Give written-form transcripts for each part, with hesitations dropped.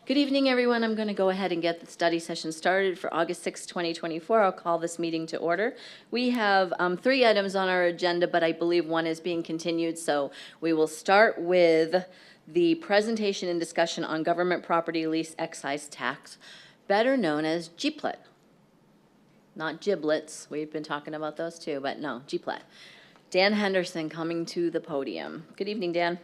Good evening, everyone. I'm going to go ahead and get the study session started for August 6, 2024. I'll call this meeting to order. We have 3 items on our agenda, but I believe one is being continued, so we will start with the presentation and discussion on government property lease excise tax, better known as GPLET. Not giblets. We've been talking about those too, but no, GPLET. Dan Henderson coming to the podium. Good evening, Dan.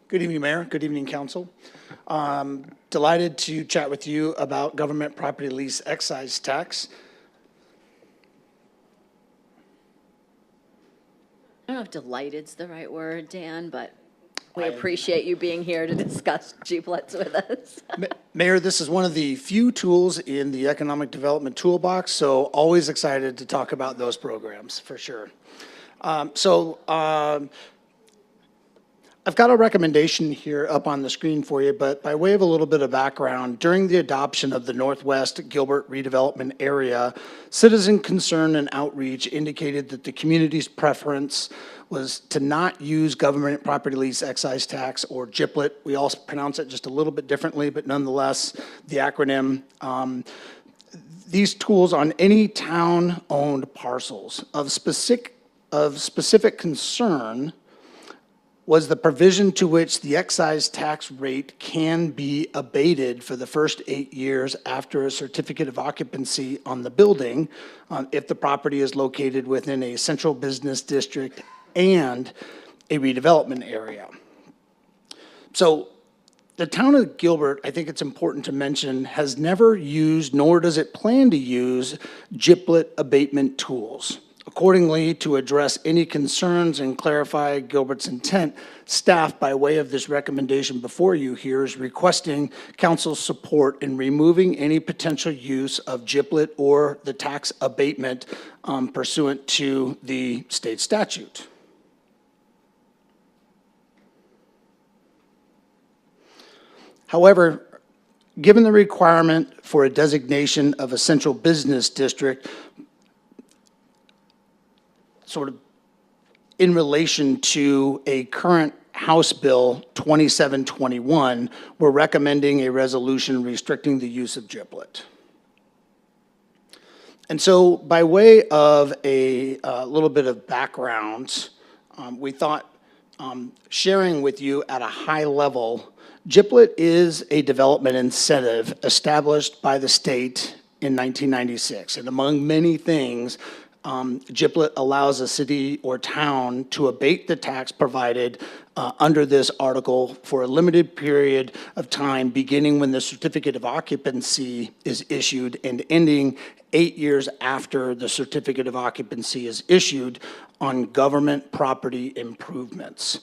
Good evening, Mayor. Good evening, Council. Delighted to chat with you about government property lease excise tax. I don't know if delighted's the right word, Dan, but we appreciate you being here to discuss GPLETs with us. Mayor, this is one of the few tools in the Economic Development Toolbox, so always excited to talk about those programs, for sure. I've got a recommendation here up on the screen for you, but by way of a little bit of background, during the adoption of the Northwest Gilbert redevelopment area, citizen concern and outreach indicated that the community's preference was to not use government property lease excise tax, or GPLET. We all pronounce it just a little bit differently, but nonetheless, the acronym. These tools on any town-owned parcels of specific concern was the provision to which the excise tax rate can be abated for the first 8 years after a certificate of occupancy on the building if the property is located within a central business district and a redevelopment area. So the town of Gilbert, I think it's important to mention, has never used, nor does it plan to use, GPLET abatement tools. Accordingly, to address any concerns and clarify Gilbert's intent, staff, by way of this recommendation before you here, is requesting council's support in removing any potential use of GPLET or the tax abatement pursuant to the state statute. However, given the requirement for a designation of a central business district, sort of in relation to a current House Bill 2721, we're recommending a resolution restricting the use of GPLET. And so by way of a little bit of background, we thought sharing with you at a high level, GPLET is a development incentive established by the state in 1996. And among many things, GPLET allows a city or town to abate the tax provided under this article for a limited period of time, beginning when the certificate of occupancy is issued and ending 8 years after the certificate of occupancy is issued on government property improvements.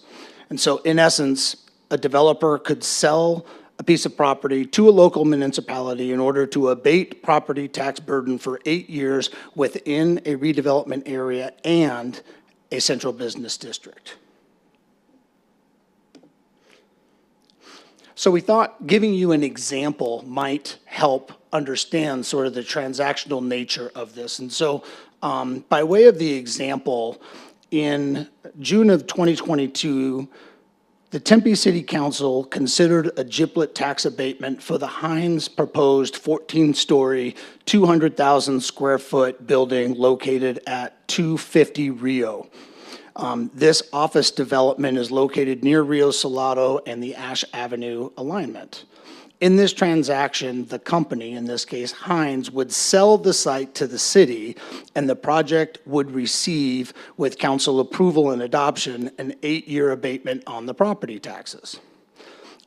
And so in essence, a developer could sell a piece of property to a local municipality in order to abate property tax burden for 8 years within a redevelopment area and a central business district. So we thought giving you an example might help understand sort of the transactional nature of this. And so by way of the example, in June of 2022, the Tempe City Council considered a GPLET tax abatement for the Hines proposed 14-story, 200,000 square foot building located at 250 Rio. This office development is located near Rio Salado and the Ash Avenue alignment. In this transaction, the company, in this case Hines, would sell the site to the city, and the project would receive, with council approval and adoption, an 8-year abatement on the property taxes.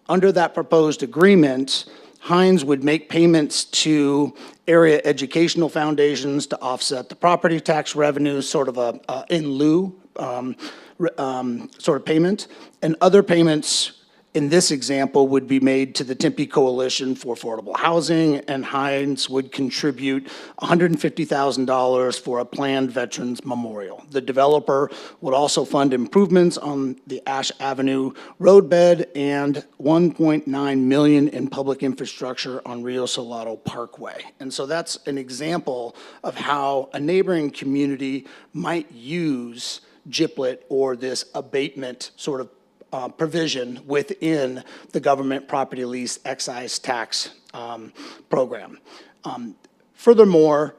Under that proposed agreement, Hines would make payments to area educational foundations to offset the property tax revenues, sort of a in lieu sort of payment, and other payments in this example would be made to the Tempe Coalition for Affordable Housing, and Hines would contribute $150,000 for a planned Veterans Memorial. The developer would also fund improvements on the Ash Avenue roadbed and $1.9 million in public infrastructure on Rio Salado Parkway. And so that's an example of how a neighboring community might use GIPLET or this abatement sort of provision within the government property lease excise tax program. Furthermore,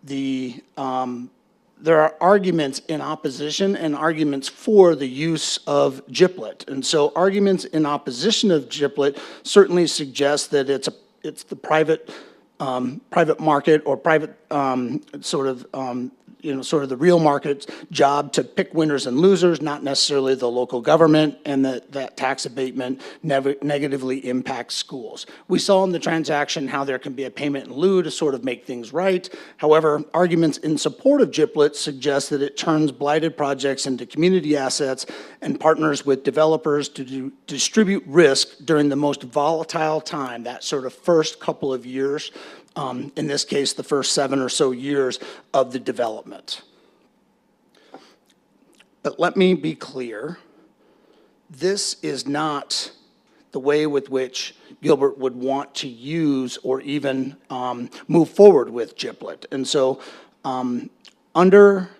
there are arguments in opposition and arguments for the use of GIPLET. And so arguments in opposition of GIPLET certainly suggest that it's the private market or private sort of the real market's job to pick winners and losers, not necessarily the local government, and that tax abatement negatively impacts schools. We saw in the transaction how there can be a payment in lieu to sort of make things right. However, arguments in support of GIPLET suggest that it turns blighted projects into community assets and partners with developers to distribute risk during the most volatile time, that sort of first couple of years, in this case, the first 7 or so years of the development. But let me be clear, this is not the way with which Gilbert would want to use or even move forward with GIPLET. And so under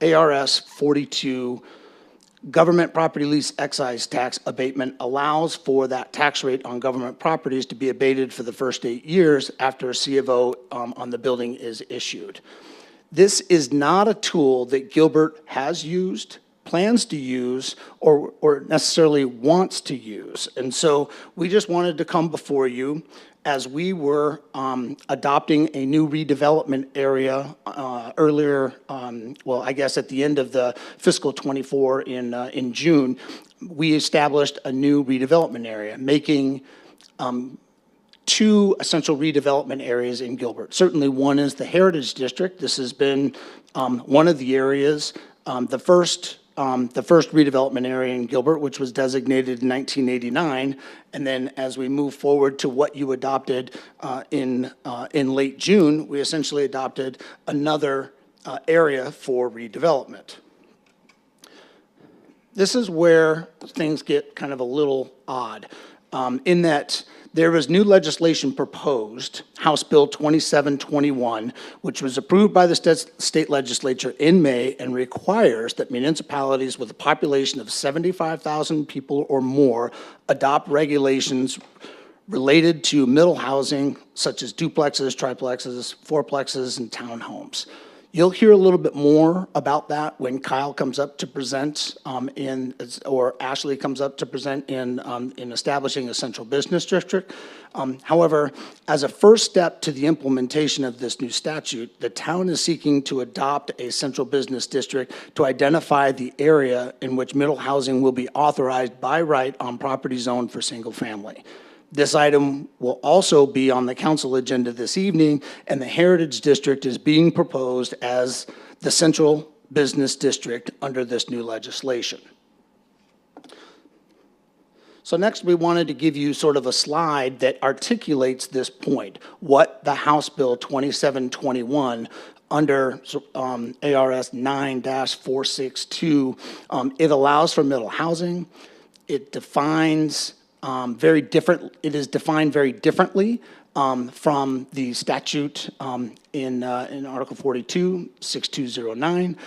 ARS 42, government property lease excise tax abatement allows for that tax rate on government properties to be abated for the first 8 years after a C of O on the building is issued. This is not a tool that Gilbert has used, plans to use, or necessarily wants to use. And so we just wanted to come before you as we were adopting a new redevelopment area earlier, well, I guess at the end of the fiscal 24 in June, we established a new redevelopment area, making 2 essential redevelopment areas in Gilbert. Certainly one is the Heritage District. This has been one of the areas, the first redevelopment area in Gilbert, which was designated in 1989, and then as we move forward to what you adopted in late June, we essentially adopted another area for redevelopment. This is where things get kind of a little odd, in that there was new legislation proposed, House Bill 2721, which was approved by the state legislature in May and requires that municipalities with a population of 75,000 people or more adopt regulations related to middle housing, such as duplexes, triplexes, fourplexes, and townhomes. You'll hear a little bit more about that when Kyle comes up to present or Ashley comes up to present in establishing a central business district. However, as a first step to the implementation of this new statute, the town is seeking to adopt a central business district to identify the area in which middle housing will be authorized by right on property zoned for single family. This item will also be on the council agenda this evening, and the Heritage District is being proposed as the central business district under this new legislation. So next, we wanted to give you sort of a slide that articulates this point, what the House Bill 2721 under ARS 9-462, it allows for middle housing. It defines it is defined very differently from the statute in Article 42, 6209.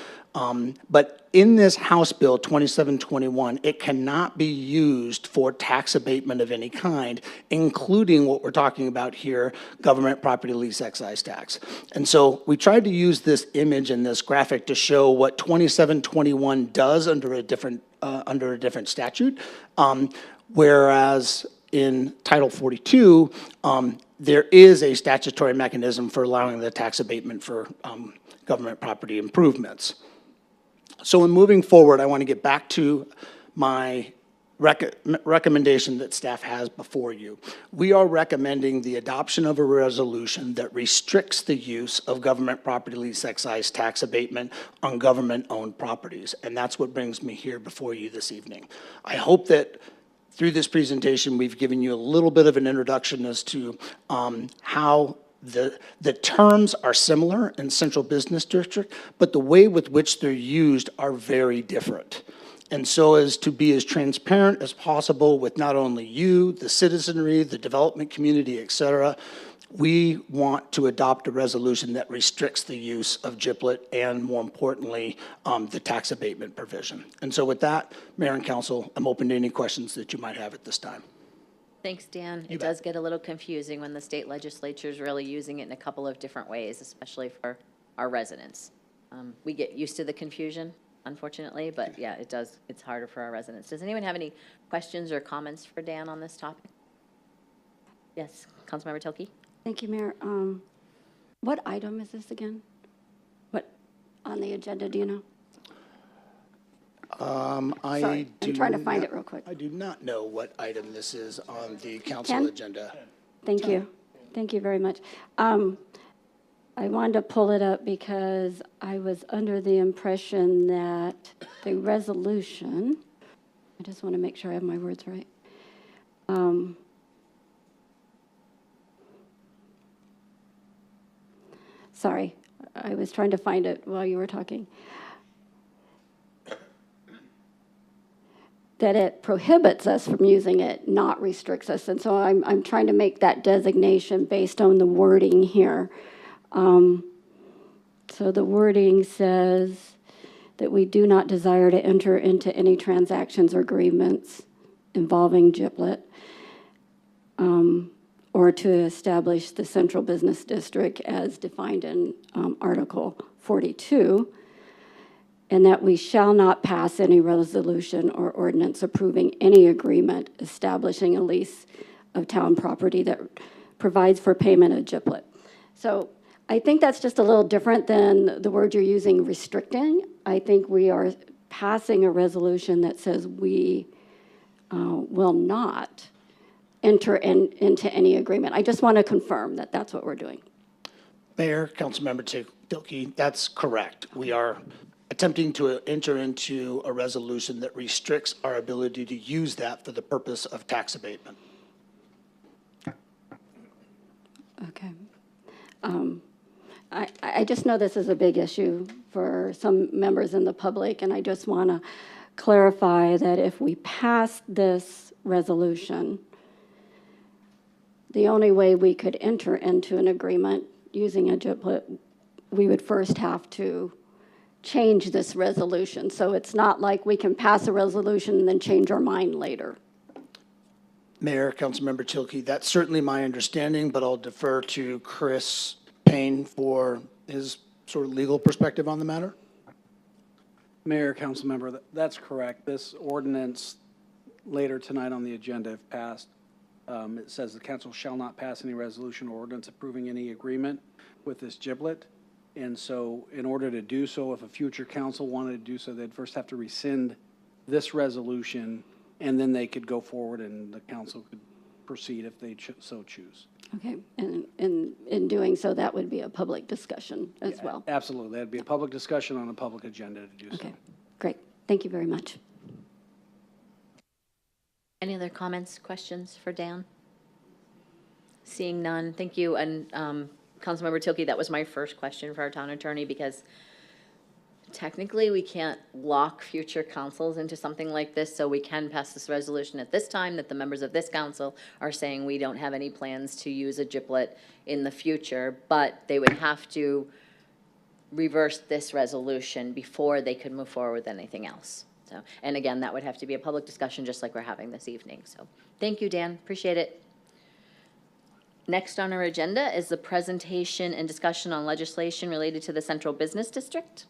But in this House Bill 2721, it cannot be used for tax abatement of any kind, including what we're talking about here, government property lease excise tax. And so we tried to use this image and this graphic to show what 2721 does under a different statute. Whereas in Title 42, there is a statutory mechanism for allowing the tax abatement for government property improvements. So in moving forward, I want to get back to my recommendation that staff has before you. We are recommending the adoption of a resolution that restricts the use of government property lease excise tax abatement on government-owned properties. And that's what brings me here before you this evening. I hope that through this presentation, we've given you a little bit of an introduction as to how the terms are similar in central business district, but the way with which they're used are very different. And so as to be as transparent as possible with not only you, the citizenry, the development community, et cetera, we want to adopt a resolution that restricts the use of GIPLET and, more importantly, the tax abatement provision. And so with that, Mayor and Council, I'm open to any questions that you might have at this time. Thanks, Dan. You It bet. does get a little confusing when the state legislature is really using it in a couple of different ways, especially for our residents. We get used to the confusion, unfortunately, but yeah, it's harder for our residents. Does anyone have any questions or comments for Dan on this topic? Yes, Councilmember Tilke? Thank you, Mayor. What item is this again? What, on the agenda, do you know? Sorry, I'm trying to find it real quick. I do not know what item this is on the council Ken? agenda. Thank you. Thank you very much. I wanted to pull it up because I was under the impression that the resolution, I just want to make sure I have my words right. Sorry, I was trying to find it while you were talking. That it prohibits us from using it, not restricts us. And so I'm trying to make that designation based on the wording here. So the wording says that we do not desire to enter into any transactions or agreements involving GIPLET, or to establish the central business district as defined in Article 42, and that we shall not pass any resolution or ordinance approving any agreement establishing a lease of town property that provides for payment of GIPLET. So I think that's just a little different than the word you're using, restricting. I think we are passing a resolution that says we will not enter into any agreement. I just want to confirm that that's what we're doing. Mayor, Councilmember Tilke, that's correct. We are attempting to enter into a resolution that restricts our ability to use that for the purpose of tax abatement. Okay. I just know this is a big issue for some members in the public, and I just want to clarify that if we pass this resolution, the only way we could enter into an agreement using a GIPLET, we would first have to change this resolution. So it's not like we can pass a resolution and then change our mind later. Mayor, Councilmember Tilke, that's certainly my understanding, but I'll defer to Chris Payne for his sort of legal perspective on the matter. Mayor, council member, that's correct. This ordinance later tonight on the agenda, if passed, it says the council shall not pass any resolution or ordinance approving any agreement with this GIPLET. And so in order to do so, if a future council wanted to do so, they'd first have to rescind this resolution, and then they could go forward and the council could proceed if they so choose. Okay, and in doing so, that would be a public discussion as well. Absolutely. That'd be a public discussion on a public agenda to do so. Okay, great. Thank you very much. Any other comments, questions for Dan? Seeing none, thank you. And Councilmember Tilke, that was my first question for our town attorney, because technically we can't lock future councils into something like this, so we can pass this resolution at this time that the members of this council are saying we don't have any plans to use a GIPLET in the future, but they would have to reverse this resolution before they could move forward with anything else. So, and again, that would have to be a public discussion just like we're having this evening. So thank you, Dan. Appreciate it. Next on our agenda is the presentation and discussion on legislation related to the Central Business District.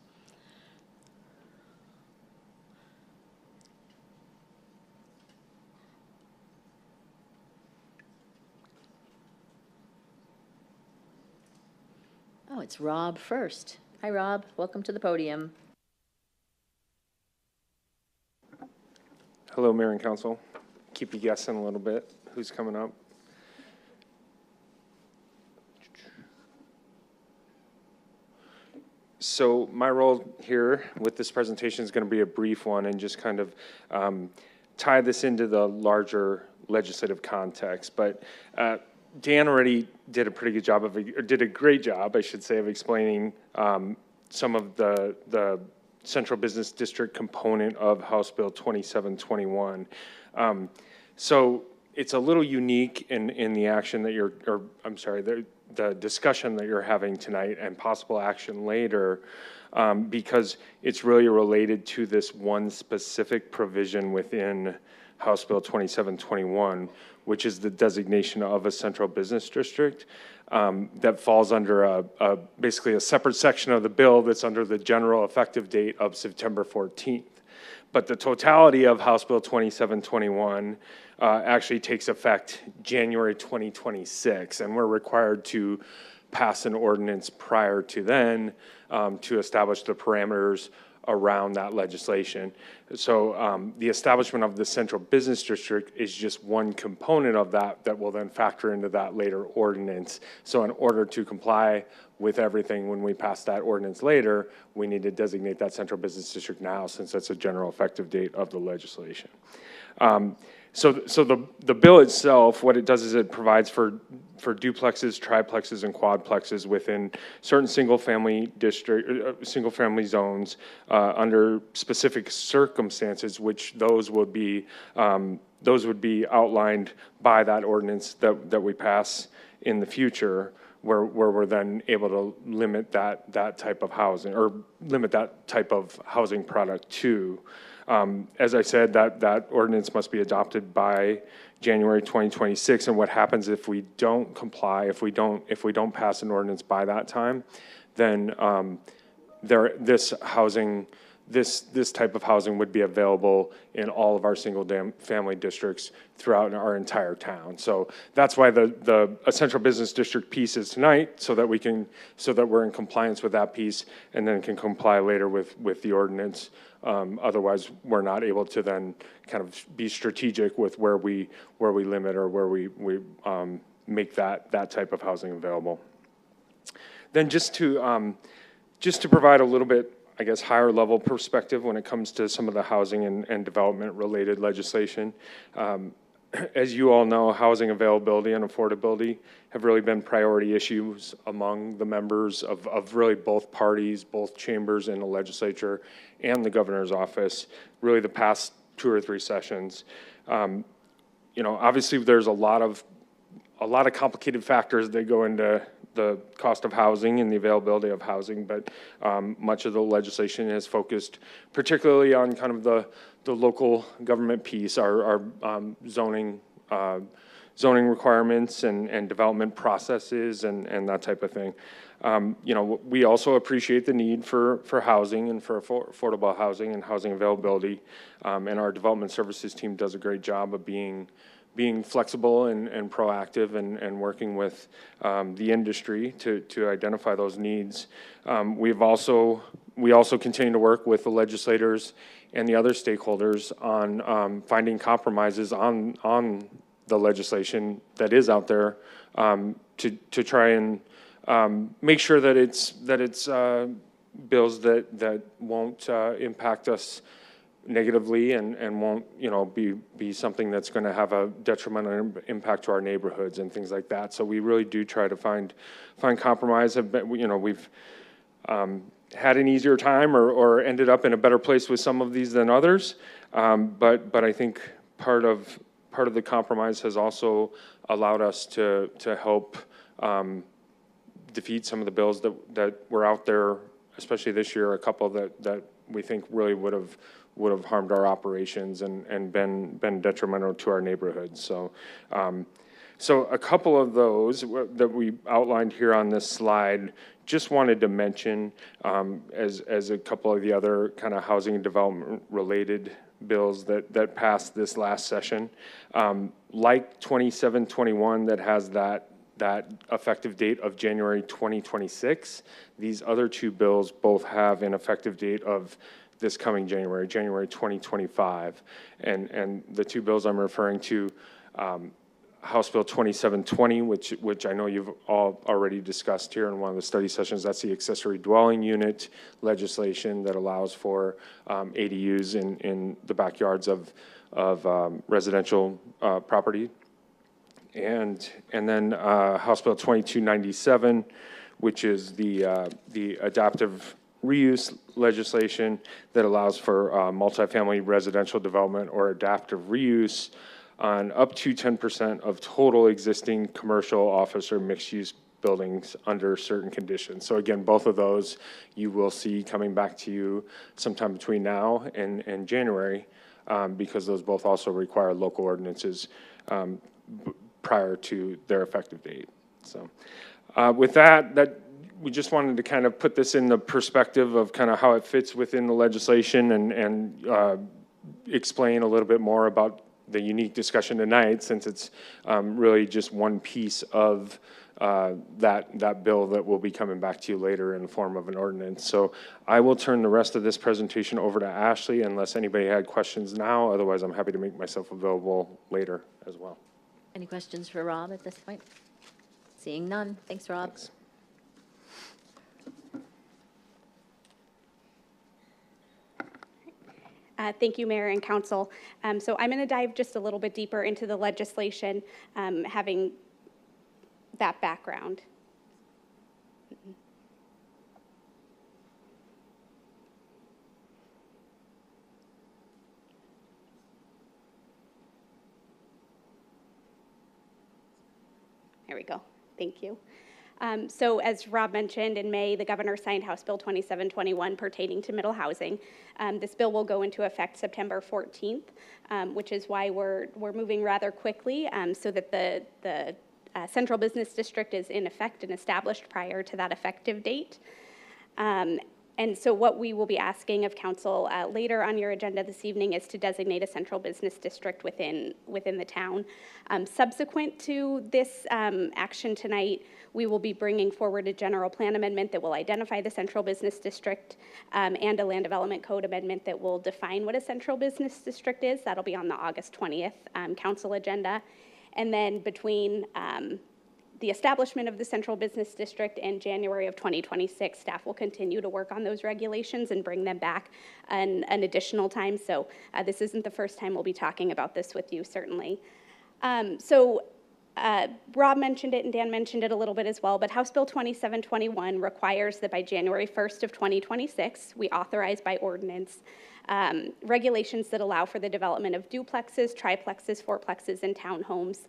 Oh, it's Rob first. Hi, Rob. Welcome to the podium. Hello, Mayor and Council. Keep you guessing a little bit. Who's coming up? So my role here with this presentation is going to be a brief one and just kind of tie this into the larger legislative context, but Dan already did a pretty good job of, or did a great job, I should say, of explaining some of the central business district component of House Bill 2721. So it's a little unique in the action that you're, or I'm sorry, the discussion that you're having tonight and possible action later, because it's really related to this one specific provision within House Bill 2721, which is the designation of a central business district that falls under basically a separate section of the bill that's under the general effective date of September 14th. But the totality of House Bill 2721 actually takes effect January 2026, and we're required to pass an ordinance prior to then to establish the parameters around that legislation. So the establishment of the central business district is just one component of that will then factor into that later ordinance. So in order to comply with everything when we pass that ordinance later, we need to designate that central business district now, since that's a general effective date of the legislation. So the bill itself, what it does is it provides for duplexes, triplexes, and quadplexes within certain single-family zones under specific circumstances, which those would be outlined by that ordinance that we pass in the future, where we're then able to limit that type of housing, or limit that type of housing product to. As I said, that ordinance must be adopted by January 2026, and what happens if we don't comply, if we don't pass an ordinance by that time, then this type of housing would be available in all of our single-family districts throughout our entire town. So that's why the central business district piece is tonight, so that we're in compliance with that piece, and then can comply later with the ordinance. Otherwise, we're not able to then kind of be strategic with where we limit, or where we make that type of housing available. Then just to provide a little bit, I guess, higher level perspective when it comes to some of the housing and development related legislation. As you all know, housing availability and affordability have really been priority issues among the members of really both parties, both chambers in the legislature and the governor's office, really the past 2 or 3 sessions. Obviously there's a lot of complicated factors that go into the cost of housing and the availability of housing, but much of the legislation has focused particularly on kind of the local government piece, our zoning requirements and development processes and that type of thing. We also appreciate the need for housing and for affordable housing and housing availability, and our development services team does a great job of being flexible and proactive and working with the industry to identify those needs. We also continue to work with the legislators and the other stakeholders on finding compromises on the legislation that is out there, to try and make sure that it's bills that won't impact us negatively and won't be something that's going to have a detrimental impact to our neighborhoods and things like that. So we really do try to find compromise. We've had an easier time or ended up in a better place with some of these than others, but I think part of the compromise has also allowed us to help defeat some of the bills that were out there, especially this year. A couple that we think really would have harmed our operations and been detrimental to our neighborhoods. So a couple of those that we outlined here on this slide, just wanted to mention as a couple of the other kind of housing and development related bills that passed this last session. Like 2721 that has that effective date of January 2026, these other 2 bills both have an effective date of this coming January 2025. And the 2 bills I'm referring to, House Bill 2720, which I know you've all already discussed here in one of the study sessions. That's the accessory dwelling unit legislation that allows for ADUs in the backyards of residential property. And then House Bill 2297, which is the adaptive reuse legislation that allows for multifamily residential development or adaptive reuse on up to 10% of total existing commercial, office, or mixed-use buildings under certain conditions. So again, both of those you will see coming back to you sometime between now and January, because those both also require local ordinances prior to their effective date. So with that we just wanted to kind of put this in the perspective of kind of how it fits within the legislation and explain a little bit more about the unique discussion tonight, since it's really just one piece of that bill that will be coming back to you later in the form of an ordinance. So I will turn the rest of this presentation over to Ashley unless anybody had questions now. Otherwise, I'm happy to make myself available later as well. Any questions for Rob at this point? Seeing none. Thanks, Rob. Thanks. Thank you, Mayor and Council. So I'm going to dive just a little bit deeper into the legislation, having that background. There we go. Thank you. So as Rob mentioned, in May, the governor signed House Bill 2721 pertaining to middle housing. This bill will go into effect September 14th, which is why we're moving rather quickly, so that the Central Business District is in effect and established prior to that effective date. And so what we will be asking of council later on your agenda this evening is to designate a central business district within the town. Subsequent to this action tonight, we will be bringing forward a general plan amendment that will identify the central business district and a land development code amendment that will define what a central business district is. That'll be on the August 20th council agenda. And then between the establishment of the Central Business District in January of 2026, staff will continue to work on those regulations and bring them back an additional time. So this isn't the first time we'll be talking about this with you, certainly. Rob mentioned it and Dan mentioned it a little bit as well, but House Bill 2721 requires that by January 1st of 2026, we authorize by ordinance regulations that allow for the development of duplexes, triplexes, fourplexes, and townhomes,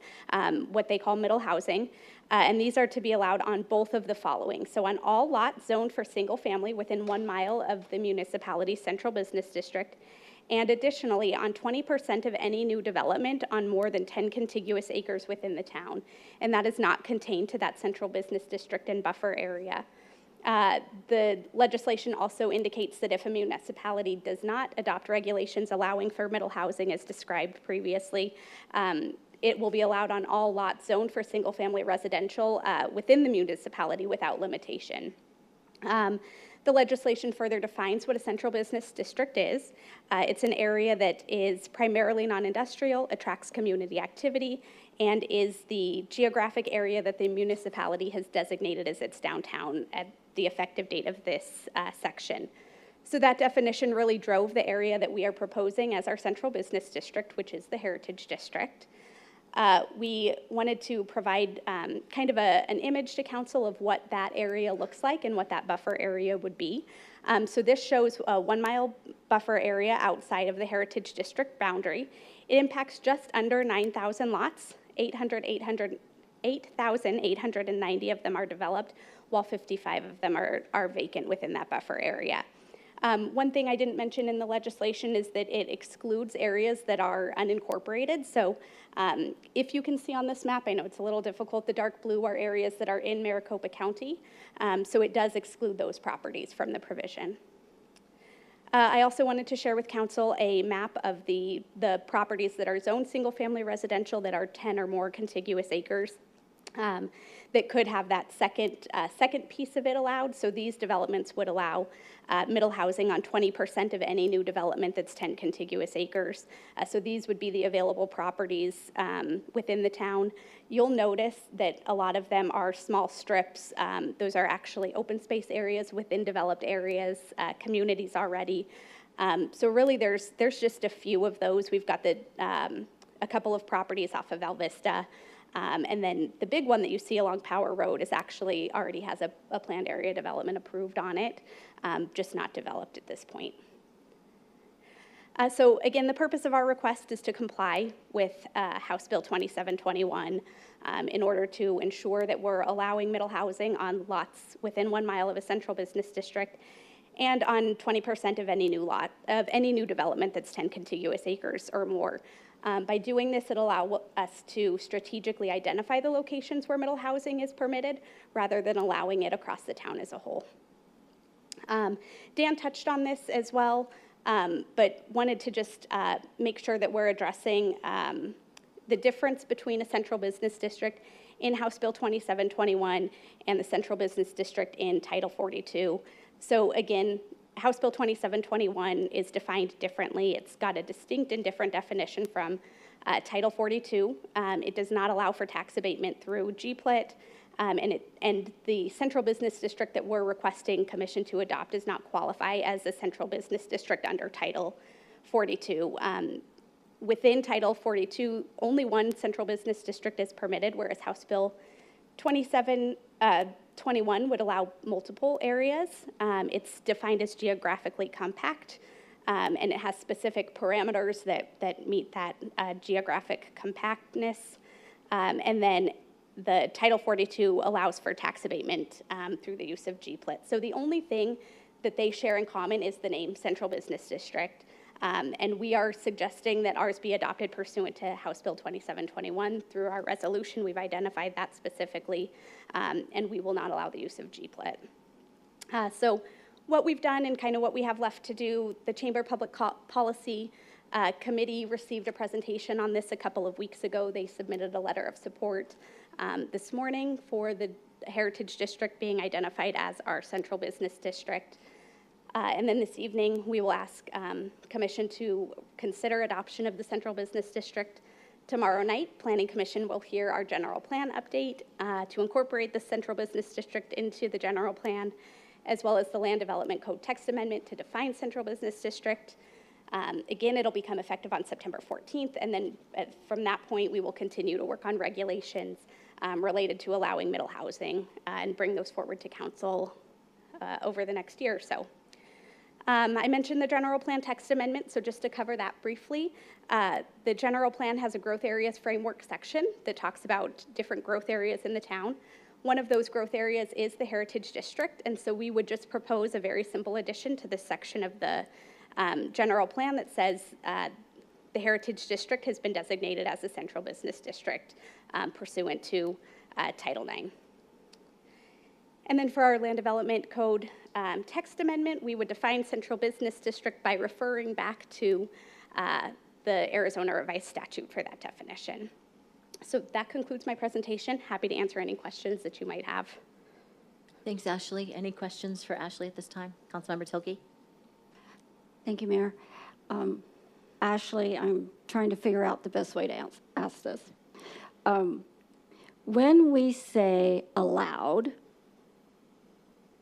what they call middle housing. And these are to be allowed on both of the following. So on all lots zoned for single family within 1 mile of the municipality's central business district, and additionally on 20% of any new development on more than 10 contiguous acres within the town. And that is not contained to that central business district and buffer area. The legislation also indicates that if a municipality does not adopt regulations allowing for middle housing as described previously, it will be allowed on all lots zoned for single-family residential within the municipality without limitation. The legislation further defines what a central business district is. It's an area that is primarily non-industrial, attracts community activity, and is the geographic area that the municipality has designated as its downtown at the effective date of this section. So that definition really drove the area that we are proposing as our central business district, which is the Heritage District. We wanted to provide kind of an image to council of what that area looks like and what that buffer area would be. So this shows a 1 mile buffer area outside of the Heritage District boundary. It impacts just under 9,000 lots. 8,890 of them are developed, while 55 of them are vacant within that buffer area. One thing I didn't mention in the legislation is that it excludes areas that are unincorporated. So if you can see on this map, I know it's a little difficult, the dark blue are areas that are in Maricopa County. So it does exclude those properties from the provision. I also wanted to share with council a map of the properties that are zoned single-family residential that are 10 or more contiguous acres. That could have that second piece of it allowed. So these developments would allow middle housing on 20% of any new development that's 10 contiguous acres. So these would be the available properties within the town. You'll notice that a lot of them are small strips. Those are actually open space areas within developed areas, communities already. So really, there's just a few of those. We've got a couple of properties off of Val Vista. And then the big one that you see along Power Road is actually already has a planned area development approved on it, just not developed at this point. So again, the purpose of our request is to comply with House Bill 2721 in order to ensure that we're allowing middle housing on lots within 1 mile of a central business district and on 20% of any new development that's 10 contiguous acres or more. By doing this, it'll allow us to strategically identify the locations where middle housing is permitted rather than allowing it across the town as a whole. Dan touched on this as well, but wanted to just make sure that we're addressing the difference between a central business district in House Bill 2721 and the central business district in Title 42. So again, House Bill 2721 is defined differently. It's got a distinct and different definition from Title 42. It does not allow for tax abatement through GPLIT, and the central business district that we're requesting commission to adopt does not qualify as a central business district under Title 42. Within Title 42, only one central business district is permitted, whereas House Bill 2721 would allow multiple areas. It's defined as geographically compact, and it has specific parameters that meet that geographic compactness. And then the Title 42 allows for tax abatement through the use of GPLIT. So the only thing that they share in common is the name Central Business District. And we are suggesting that ours be adopted pursuant to House Bill 2721. Through our resolution, we've identified that specifically, and we will not allow the use of GPLIT. So what we've done and kind of what we have left to do, the Chamber Public Policy Committee received a presentation on this a couple of weeks ago. They submitted a letter of support this morning for the Heritage District being identified as our central business district. And then this evening, we will ask Commission to consider adoption of the Central Business District. Tomorrow night, Planning Commission will hear our general plan update to incorporate the Central Business District into the general plan, as well as the Land Development Code text amendment to define Central Business District. Again, it'll become effective on September 14th, and then from that point, we will continue to work on regulations related to allowing middle housing and bring those forward to Council over the next year or so. I mentioned the general plan text amendment, so just to cover that briefly, the general plan has a growth areas framework section that talks about different growth areas in the town. One of those growth areas is the Heritage District, and so we would just propose a very simple addition to this section of the general plan that says the Heritage District has been designated as a central business district pursuant to Title IX. And then for our Land Development Code text amendment, we would define central business district by referring back to the Arizona Revised Statute for that definition. So that concludes my presentation. Happy to answer any questions that you might have. Thanks, Ashley. Any questions for Ashley at this time? Councilmember Tilkey? Thank you, Mayor. Ashley, I'm trying to figure out the best way to ask this. When we say allowed,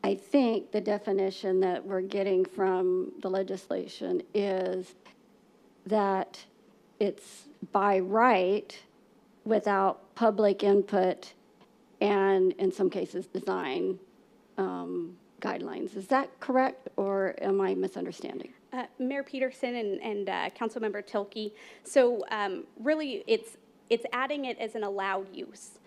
I think the definition that we're getting from the legislation is that it's by right without public input and, in some cases, design guidelines. Is that correct, or am I misunderstanding? Mayor Peterson and Councilmember Tilkey, so really it's adding it as an allowed use.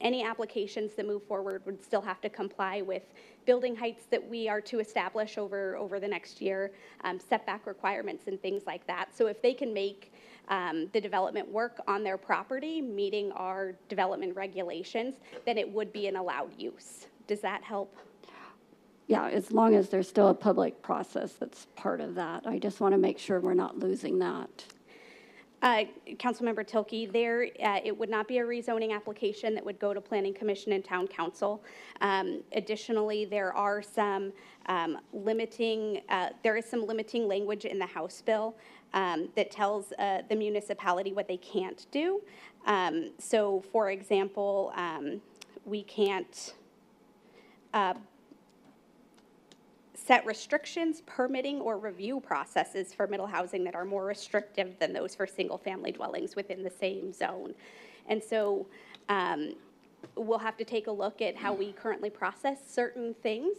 Any applications that move forward would still have to comply with building heights that we are to establish over the next year, setback requirements and things like that. So if they can make the development work on their property, meeting our development regulations, then it would be an allowed use. Does that help? Yeah, as long as there's still a public process that's part of that. I just want to make sure we're not losing that. Councilmember Tilkey, it would not be a rezoning application that would go to Planning Commission and Town Council. Additionally, there are some limiting language in the House bill that tells the municipality what they can't do. So, for example, we can't set restrictions, permitting, or review processes for middle housing that are more restrictive than those for single-family dwellings within the same zone. And so we'll have to take a look at how we currently process certain things.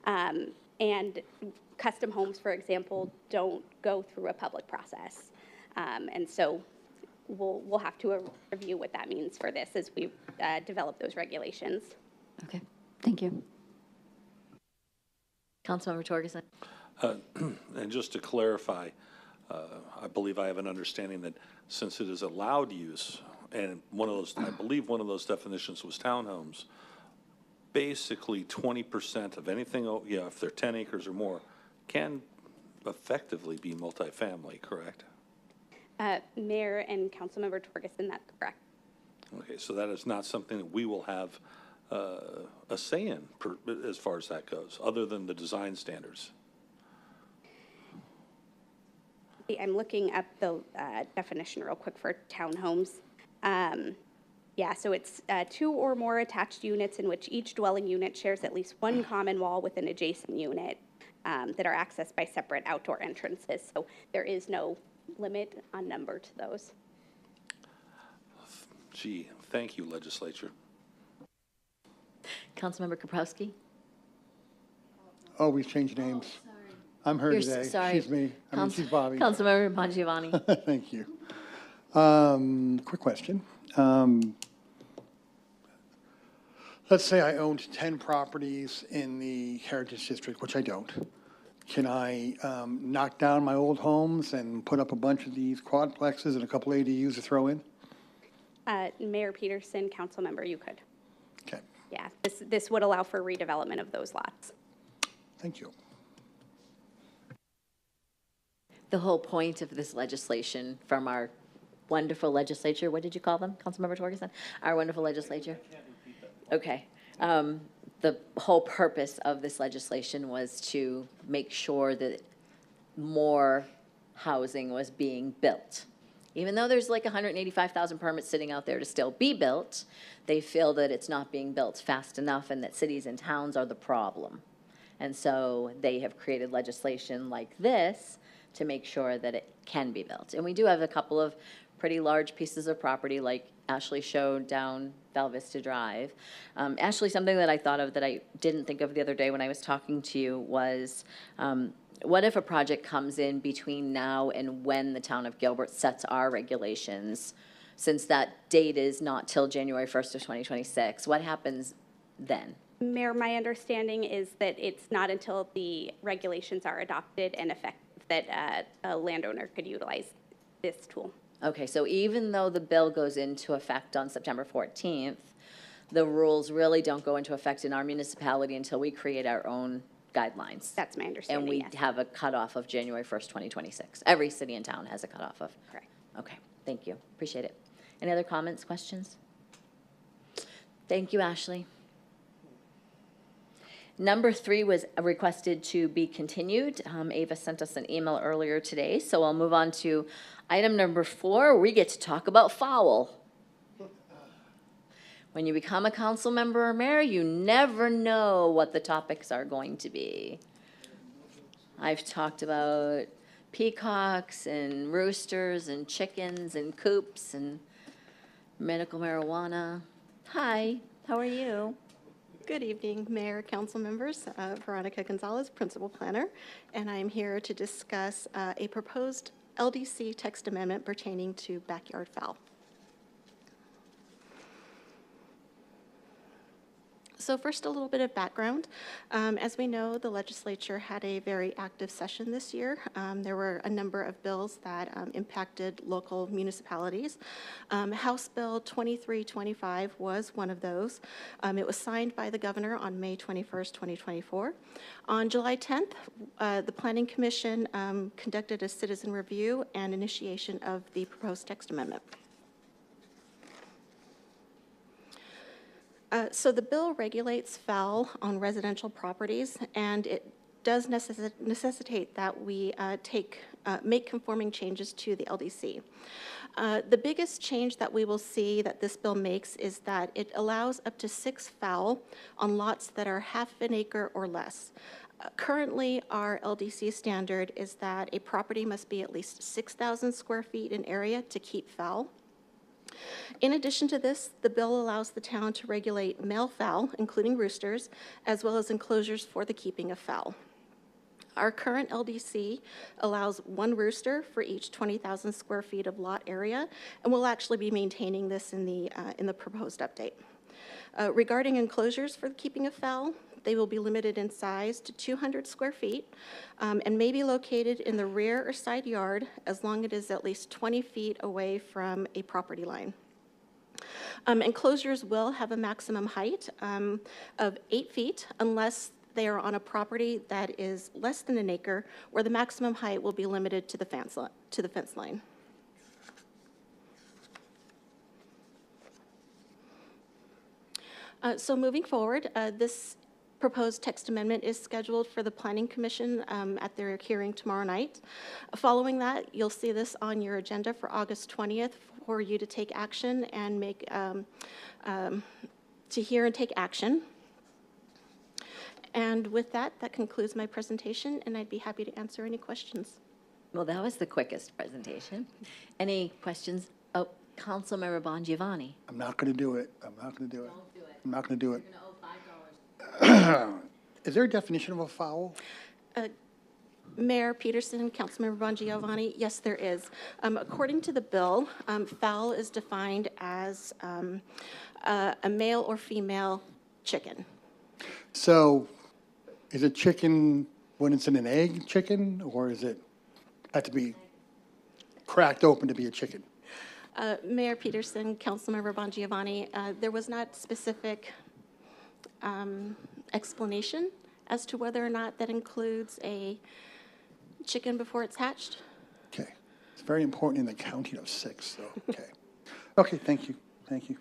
And custom homes, for example, don't go through a public process. And so we'll have to review what that means for this as we develop those regulations. Okay, thank you. Councilmember Torgerson? And just to clarify, I believe I have an understanding that since it is allowed use, and one of those, I believe one of those definitions was townhomes, basically 20% of anything, if they're 10 acres or more, can effectively be multifamily, correct? Mayor and Councilmember Torgerson, that's correct. Okay, so that is not something that we will have a say in as far as that goes, other than the design standards. I'm looking up the definition real quick for townhomes. Yeah, so it's 2 or more attached units in which each dwelling unit shares at least one common wall with an adjacent unit that are accessed by separate outdoor entrances. So there is no limit on number to those. Gee, thank you, legislature. Councilmember Kaprowski? Oh, we've changed names. I'm her You're today. sorry. She's me. I mean, she's Bobby. Councilmember Bongiovanni? Thank you. Quick question. Let's say I owned 10 properties in the Heritage District, which I don't. Can I knock down my old homes and put up a bunch of these quadplexes and a couple ADUs to throw in? Mayor Peterson, council member, you could. Okay, Yeah, this would allow for redevelopment of those lots. thank you. The whole point of this legislation from our wonderful legislature, what did you call them, Councilmember Torgerson? Our wonderful legislature? Okay. The whole purpose of this legislation was to make sure that more housing was being built. Even though there's like 185,000 permits sitting out there to still be built, they feel that it's not being built fast enough and that cities and towns are the problem. And so they have created legislation like this to make sure that it can be built. And we do have a couple of pretty large pieces of property like Ashley showed down Val Vista Drive. Ashley, something that I thought of that I didn't think of the other day when I was talking to you was, what if a project comes in between now and when the town of Gilbert sets our regulations, since that date is not till January 1st of 2026, what happens then? Mayor, my understanding is that it's not until the regulations are adopted and effective that a landowner could utilize this tool. Okay, so even though the bill goes into effect on September 14th, the rules really don't go into effect in our municipality until we create our own guidelines. That's my understanding, And we yes. have a cutoff of January 1st, 2026. Every city and town has a cutoff of. Correct. Okay, thank you. Appreciate it. Any other comments, questions? Thank you, Ashley. Number 3 was requested to be continued. Ava sent us an email earlier today, so I'll move on to item number 4. We get to talk about fowl. When you become a council member or mayor, you never know what the topics are going to be. I've talked about peacocks and roosters and chickens and coops and medical marijuana. Hi, how are you? Good evening, Mayor, council members. Veronica Gonzalez, Principal Planner, and I'm here to discuss a proposed LDC text amendment pertaining to backyard fowl. So first, a little bit of background. As we know, the legislature had a very active session this year. There were a number of bills that impacted local municipalities. House Bill 2325 was one of those. It was signed by the governor on May 21st, 2024. On July 10th, the Planning Commission conducted a citizen review and initiation of the proposed text amendment. So the bill regulates fowl on residential properties, and it does necessitate that we make conforming changes to the LDC. The biggest change that we will see that this bill makes is that it allows up to 6 fowl on lots that are half an acre or less. Currently, our LDC standard is that a property must be at least 6,000 square feet in area to keep fowl. In addition to this, the bill allows the town to regulate male fowl, including roosters, as well as enclosures for the keeping of fowl. Our current LDC allows 1 rooster for each 20,000 square feet of lot area, and we'll actually be maintaining this in the proposed update. Regarding enclosures for the keeping of fowl, they will be limited in size to 200 square feet and may be located in the rear or side yard as long as it is at least 20 feet away from a property line. Enclosures will have a maximum height of 8 feet unless they are on a property that is less than an acre, where the maximum height will be limited to the fence line. So moving forward, this proposed text amendment is scheduled for the Planning Commission at their hearing tomorrow night. Following that, you'll see this on your agenda for August 20th for you to take action and to hear and take action. And with that, that concludes my presentation, and I'd be happy to answer any questions. Well, that was the quickest presentation. Any questions? Oh, Councilmember Bongiovanni. I'm not going to do it. I'm not going to do it. Don't do it. I'm not going to do it. You're going to owe $5. Is there a definition of a fowl? Mayor Peterson, Councilmember Bongiovanni, yes, there is. According to the bill, fowl is defined as a male or female chicken. So is it chicken when it's in an egg chicken, or is it have to be cracked open to be a chicken? Mayor Peterson, Councilmember Bongiovanni, there was not specific explanation as to whether or not that includes a chicken before it's hatched. Okay. It's very important in the counting of 6, so, okay. Okay, thank you. Thank you.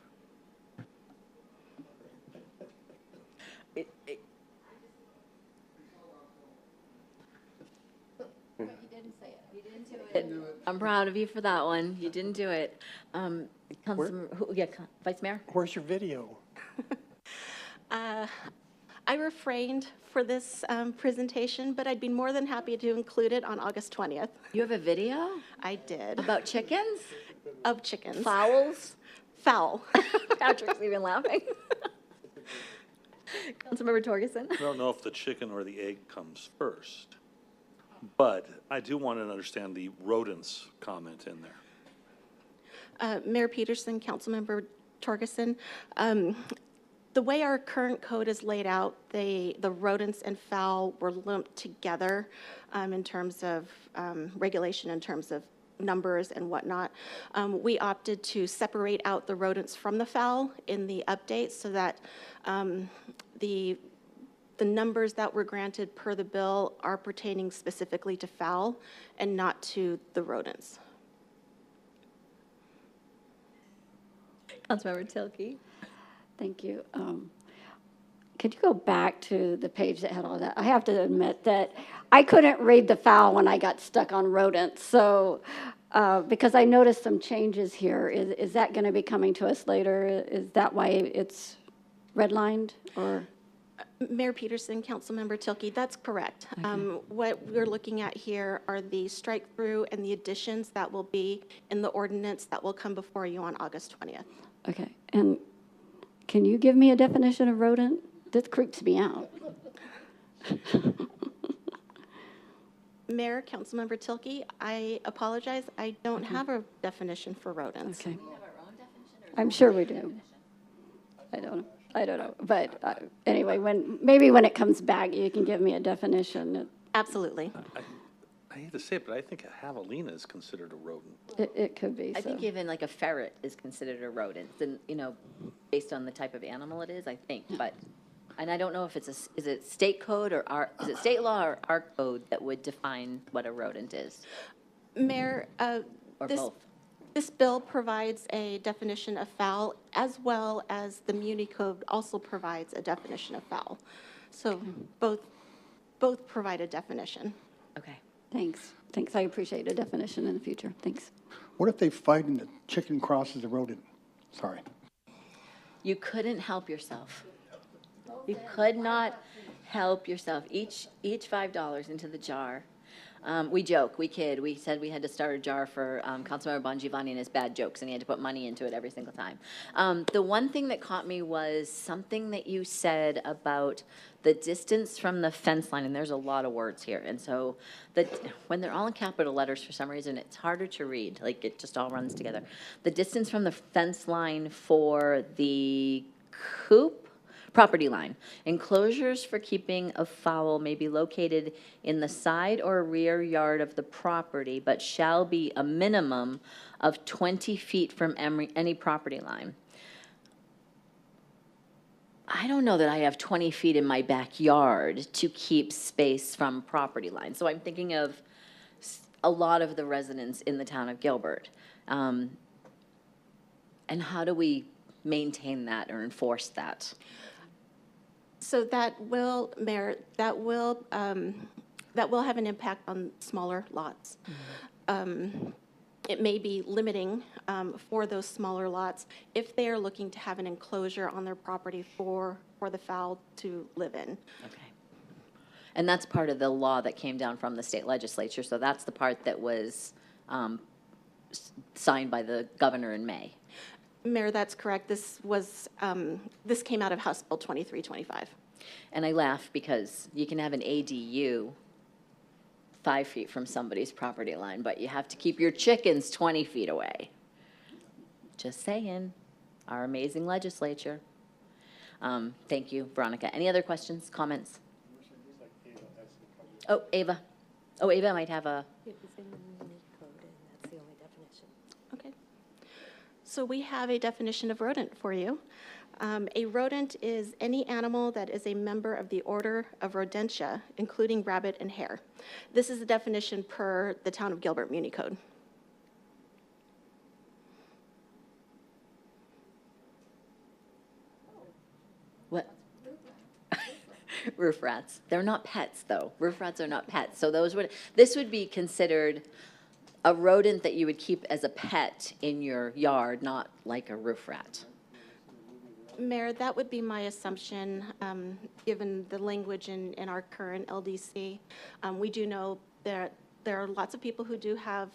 I'm proud of you for that one. You didn't do it. Vice Mayor? Where's your video? I refrained for this presentation, but I'd be more than happy to include it on August 20th. You have a video I did. about chickens? Of chickens. Fowls? Fowl. Patrick's even laughing. Councilmember Torgerson? I don't know if the chicken or the egg comes first, but I do want to understand the rodents comment in there. Mayor Peterson, Councilmember Torgerson, the way our current code is laid out, the rodents and fowl were lumped together in terms of regulation, in terms of numbers and whatnot. We opted to separate out the rodents from the fowl in the update so that the numbers that were granted per the bill are pertaining specifically to fowl and not to the rodents. Councilmember Tilke? Thank you. Could you go back to the page that had all that? I have to admit that I couldn't read the fowl when I got stuck on rodents. So, because I noticed some changes here, is that going to be coming to us later? Is that why it's redlined, or? Mayor Peterson, Councilmember Tilke, that's correct. What we're looking at here are the strike-through and the additions that will be in the ordinance that will come before you on August 20th. Okay, and can you give me a definition of rodent? This creeps me out. Mayor, Councilmember Tilke, I apologize, I don't have a definition for rodents. Okay. I'm sure we do. I don't know, but anyway, maybe when it comes back, you can give me a definition. Absolutely. I hate to say it, but I think a javelina is considered a rodent. It could be, I so. think even like a ferret is considered a rodent, and, based on the type of animal it is, I think, but, and I don't know if is it state code or is it state law or our code that would define what a rodent is? Mayor, Or this, both? this bill provides a definition of fowl, as well as the Muni Code also provides a definition of fowl. So both both provide a definition. Okay. Thanks. Thanks. I appreciate a definition in the future. Thanks. What if they fight and the chicken crosses the rodent? Sorry. You couldn't help yourself. You could not help yourself. Each $5 into the jar. We joke, we kid, we said we had to start a jar for Councilmember Bongiovanni and his bad jokes, and he had to put money into it every single time. The one thing that caught me was something that you said about the distance from the fence line, and there's a lot of words here, and so when they're all in capital letters for some reason, it's harder to read, like it just all runs together. The distance from the fence line for the coop property line. Enclosures for keeping of fowl may be located in the side or rear yard of the property, but shall be a minimum of 20 feet from any property line. I don't know that I have 20 feet in my backyard to keep space from property line. So I'm thinking of a lot of the residents in the town of Gilbert. And how do we maintain that or enforce that? So that will, Mayor, that will have an impact on smaller lots. It may be limiting for those smaller lots if they are looking to have an enclosure on their property for the fowl to live in. Okay. And that's part of the law that came down from the state legislature, so that's the part that was signed by the governor in May. Mayor, that's correct. This came out of House Bill 2325. And I laugh because you can have an ADU 5 feet from somebody's property line, but you have to keep your chickens 20 feet away. Just saying, our amazing legislature. Thank you, Veronica. Any other questions, comments? Oh, Ava. Oh, Ava might have a. Okay. So we have a definition of rodent for you. A rodent is any animal that is a member of the order of Rodentia, including rabbit and hare. This is the definition per the Town of Gilbert Muni Code. What? Roof rats. They're not pets, though. Roof rats are not pets. So this would be considered a rodent that you would keep as a pet in your yard, not like a roof rat. Mayor, that would be my assumption, given the language in our current LDC. We do know that there are lots of people who do have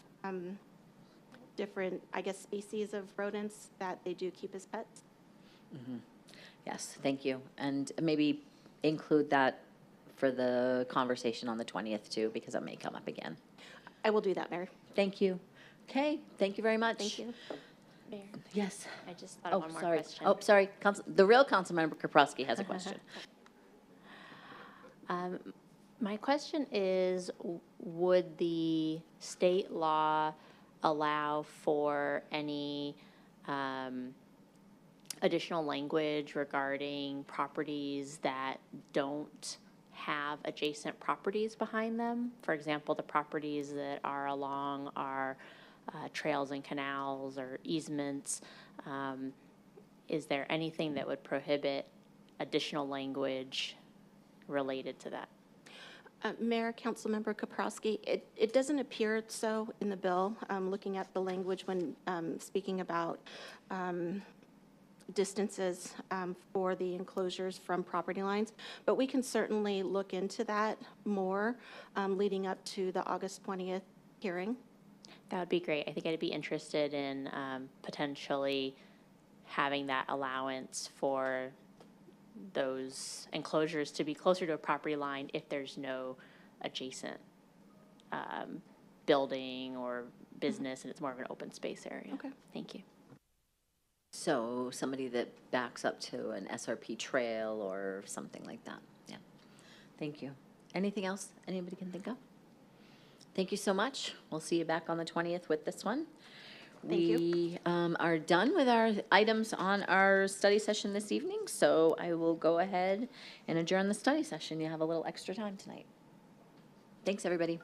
different, I guess, species of rodents that they do keep as pets. Mm-hmm. Yes, thank you. And maybe include that for the conversation on the 20th, too, because it may come up again. I will do that, Mayor. Thank you. Okay, thank you very much. Thank you. Mayor, Yes. I just thought of one more sorry. question. Oh, sorry. The real Councilmember Kaprowski has a question. My question is, would the state law allow for any additional language regarding properties that don't have adjacent properties behind them? For example, the properties that are along our trails and canals or easements. Is there anything that would prohibit additional language related to that? Mayor, Councilmember Kaprowski, it doesn't appear so in the bill, looking at the language when speaking about distances for the enclosures from property lines, but we can certainly look into that more leading up to the August 20th hearing. That would be great. I think I'd be interested in potentially having that allowance for those enclosures to be closer to a property line if there's no adjacent building or business and it's more of an open space area. Okay. Thank you. So somebody that backs up to an SRP trail or something like that. Yeah. Thank you. Anything else anybody can think of? Thank you so much. We'll see you back on the 20th with this one. Thank you. We are done with our items on our study session this evening, so I will go ahead and adjourn the study session. You have a little extra time tonight. Thanks, everybody.